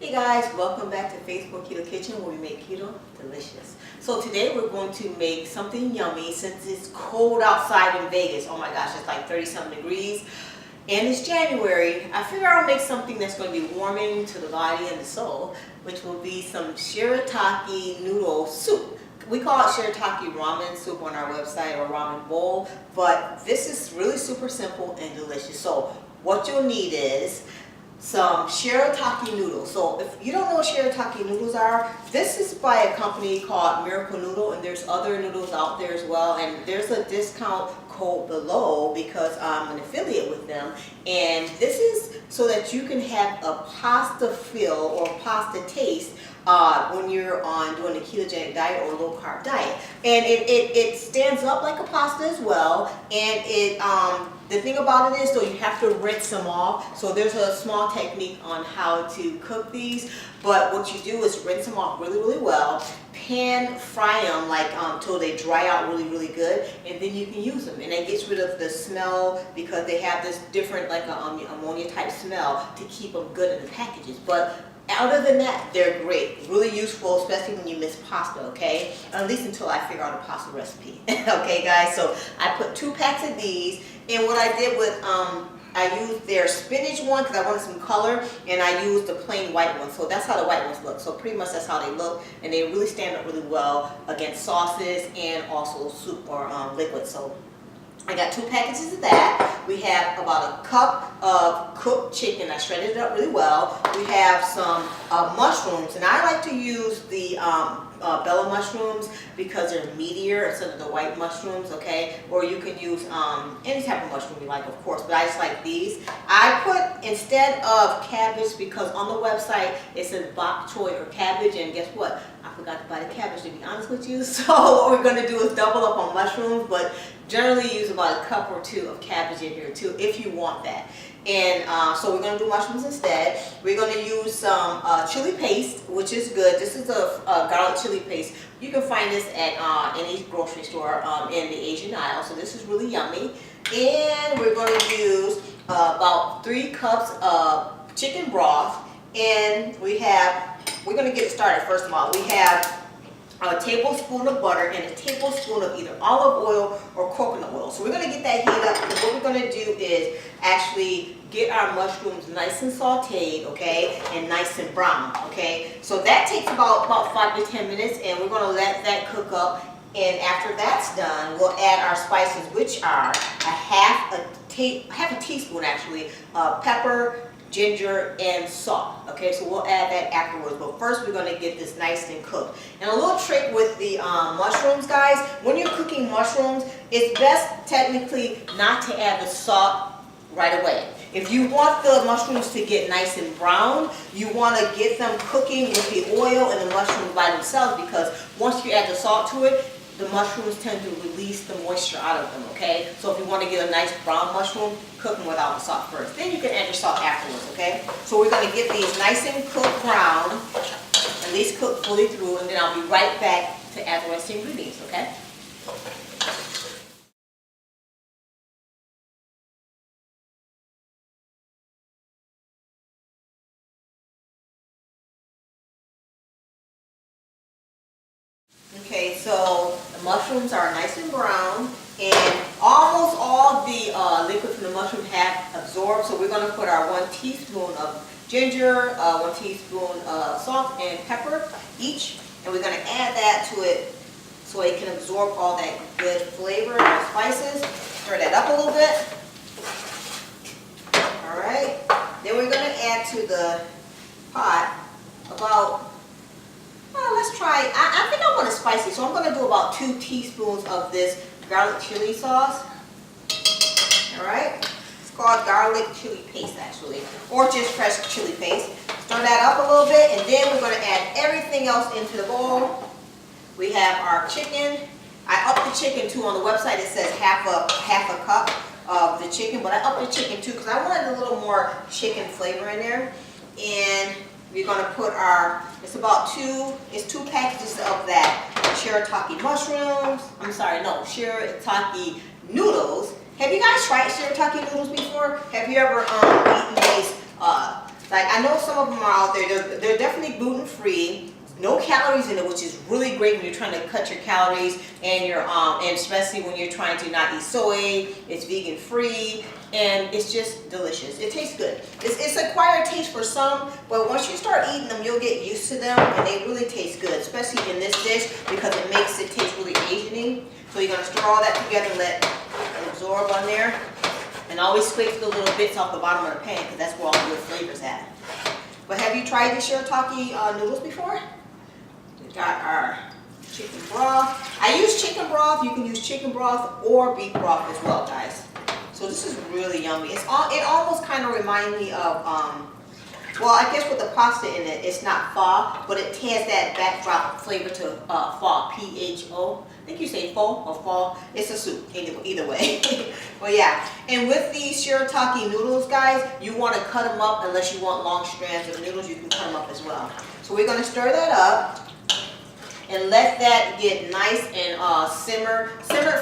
Hey guys, welcome back to Facebook Keto Kitchen where we make keto delicious. So today we're going to make something yummy since it's cold outside in Vegas. Oh my gosh, it's like 30-something degrees and it's January. I figure I'll make something that's going to be warming to the body and the soul, which will be some Shirataki noodle soup. We call it Shirataki Ramen Soup on our website, or ramen bowl, but this is really super simple and delicious. So what you'll need is some Shirataki noodles. So if you don't know what Shirataki noodles are, this is by a company called Miracle Noodle, and there's other noodles out there as well, and there's a discount code below because I'm an affiliate with them, and this is so that you can have a pasta feel or pasta taste when you're on doing a ketogenic diet or low carb diet. And it stands up like a pasta as well, and the thing about it is though, you have to rinse them off. So there's a small technique on how to cook these, but what you do is rinse them off really well, pan fry them like till they dry out really good, and then you can use them, and it gets rid of the smell because they have this different like ammonia type smell to keep them good in the packages. But other than that, they're great, really useful, especially when you miss pasta, okay? At least until I figure out a pasta recipe. Okay guys, so I put 2 packs of these, and what I did with, I used their spinach one because I wanted some color, and I used the plain white one. So that's how the white ones look. So pretty much that's how they look, and they really stand up really well against sauces and also soup or liquid. So I got 2 packages of that. We have about a cup of cooked chicken. I shredded it up really well. We have some mushrooms, and I like to use the bella mushrooms because they're meatier instead of the white mushrooms, okay? Or you can use any type of mushroom you like, of course, but I just like these. I put, instead of cabbage, because on the website it says bok choy or cabbage, and guess what? I forgot to buy the cabbage, to be honest with you. So what we're going to do is double up on mushrooms, but generally use about a cup or 2 of cabbage in here too, if you want that. And so we're going to do mushrooms instead. We're going to use some chili paste, which is good. This is a garlic chili paste. You can find this at any grocery store in the Asian aisle. So this is really yummy. And we're going to use about 3 cups of chicken broth. And we're going to get it started first of all. We have a tablespoon of butter and a tablespoon of either olive oil or coconut oil. So we're going to get that heated up, because what we're going to do is actually get our mushrooms nice and sauteed, okay, and nice and brown, okay. So that takes about 5 to 10 minutes, and we're going to let that cook up. And after that's done, we'll add our spices, which are half a teaspoon actually, pepper, ginger, and salt. Okay, so we'll add that afterwards, but first we're going to get this nice and cooked. And a little trick with the mushrooms, guys, when you're cooking mushrooms, it's best technically not to add the salt right away. If you want the mushrooms to get nice and brown, you want to get them cooking with the oil and the mushrooms by themselves, because once you add the salt to it, the mushrooms tend to release the moisture out of them, okay? So if you want to get a nice brown mushroom, cook them without the salt first. Then you can add your salt afterwards, okay? So we're going to get these nice and cooked brown, at least cooked fully through, and then I'll be right back to add the rest of the ingredients, okay? Okay, so the mushrooms are nice and brown, and almost all the liquid from the mushroom have absorbed. So we're going to put our 1 teaspoon of ginger, 1 teaspoon of salt and pepper each, and we're going to add that to it so it can absorb all that good flavor and spices. Stir that up a little bit. All right. Then we're going to add to the pot about, let's try, I think I want it spicy, so I'm going to do about 2 teaspoons of this garlic chili sauce. Alright, it's called garlic chili paste actually, or just fresh chili paste. Stir that up a little bit, and then we're going to add everything else into the bowl. We have our chicken. I upped the chicken too. On the website it says half a cup of the chicken, but I upped the chicken too because I wanted a little more chicken flavor in there. And we're going to put our, it's 2 packages of that Shirataki mushrooms. Shirataki noodles. Have you guys tried Shirataki noodles before? Have you ever eaten these Like, I know some of them are out there, they're definitely gluten-free, no calories in it, which is really great when you're trying to cut your calories, and and especially when you're trying to not eat soy. It's vegan-free, and it's just delicious. It tastes good. It's acquired taste for some, but once you start eating them, you'll get used to them, and they really taste good, especially in this dish, because it makes it taste really Asian-y. So you're gonna stir all that together and let it absorb on there. And always scrape the little bits off the bottom of the pan, because that's where all the good flavors at. But have you tried the Shirataki noodles before? We got our chicken broth. I use chicken broth. You can use chicken broth or beef broth as well, guys. So this is really yummy. It almost kind of reminds me of, well, I guess with the pasta in it, it's not pho, but it has that backdrop flavor to pho, P-H-O. I think you say pho or pho. It's a soup, either way. But yeah, and with these Shirataki noodles, guys, you want to cut them up. Unless you want long strands of noodles, you can cut them up as well. So we're going to stir that up and let that get nice and simmer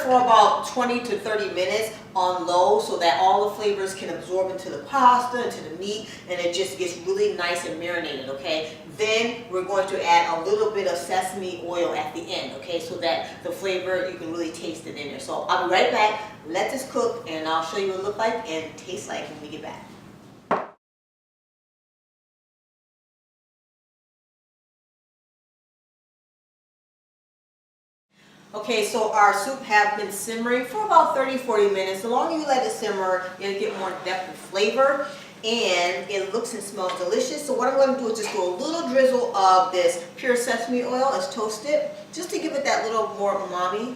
for about 20 to 30 minutes on low, so that all the flavors can absorb into the pasta, into the meat, and it just gets really nice and marinated, okay? Then we're going to add a little bit of sesame oil at the end, okay, so that the flavor, you can really taste it in there. So I'll be right back, let this cook, and I'll show you what it looks like and tastes like when we get back. Okay, so our soup has been simmering for about 30-40 minutes. The longer you let it simmer, you'll get more depth of flavor, and it looks and smells delicious. So what I'm going to do is just do a little drizzle of this pure sesame oil. It's toasted, just to give it that little more umami,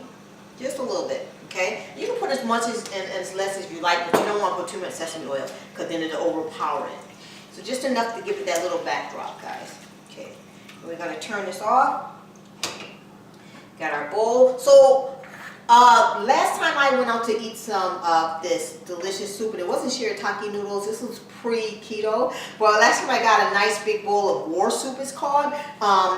just a little bit, okay? You can put as much as less as you like, but you don't want to put too much sesame oil, because then it'll overpower it. So just enough to give it that little backdrop, guys. Okay, and we're going to turn this off. Got our bowl. So last time I went out to eat some of this delicious soup, and it wasn't Shirataki noodles, this was pre-keto. Well, last time I got a nice big bowl of war soup, it's called.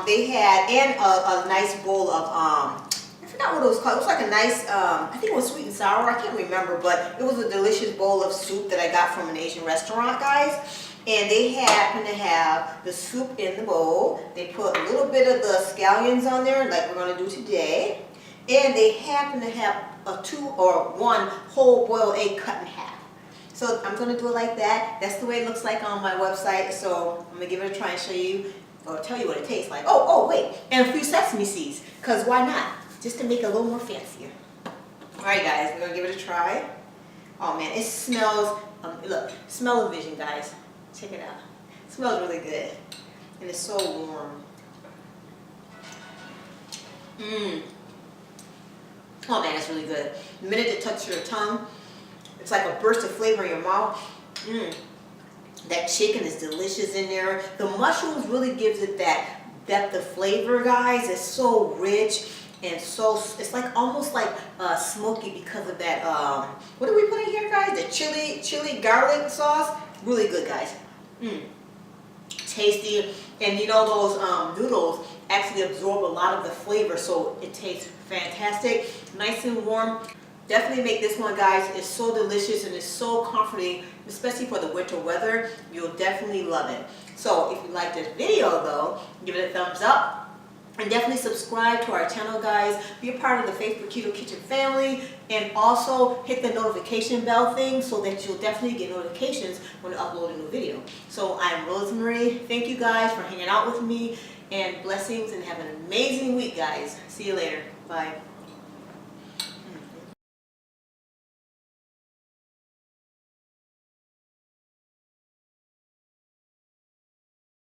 They had, and a nice bowl of, I forgot what it was called. It was like a nice, I think it was sweet and sour, I can't remember, but it was a delicious bowl of soup that I got from an Asian restaurant, guys. And they happen to have the soup in the bowl. They put a little bit of the scallions on there, like we're going to do today. And they happen to have a 2 or 1 whole boiled egg cut in half. So I'm going to do it like that. That's the way it looks like on my website. So I'm going to give it a try and show you, or tell you what it tastes like. Oh, wait. And a few sesame seeds. Because why not? Just to make it a little more fancier. Alright, guys. We're going to give it a try. Oh, man. It smells, look, smell of vision, guys. Check it out. It smells really good. And it's so warm. Oh man, it's really good. The minute it touches your tongue, it's like a burst of flavor in your mouth. That chicken is delicious in there. The mushrooms really gives it that depth of flavor, guys. It's so rich and so, it's like almost like smoky because of that, what do we put in here, guys? The chili garlic sauce. Really good, guys. Tasty, and you know those noodles actually absorb a lot of the flavor, so it tastes fantastic, nice and warm. Definitely make this one, guys. It's so delicious and it's so comforting, especially for the winter weather. You'll definitely love it. So if you like this video though, give it a thumbs up. And definitely subscribe to our channel, guys. Be a part of the Facebook Keto Kitchen family. And also hit the notification bell thing so that you'll definitely get notifications when I upload a new video. So I'm Rosemarie. Thank you guys for hanging out with me. And blessings, and have an amazing week, guys. See you later. Bye.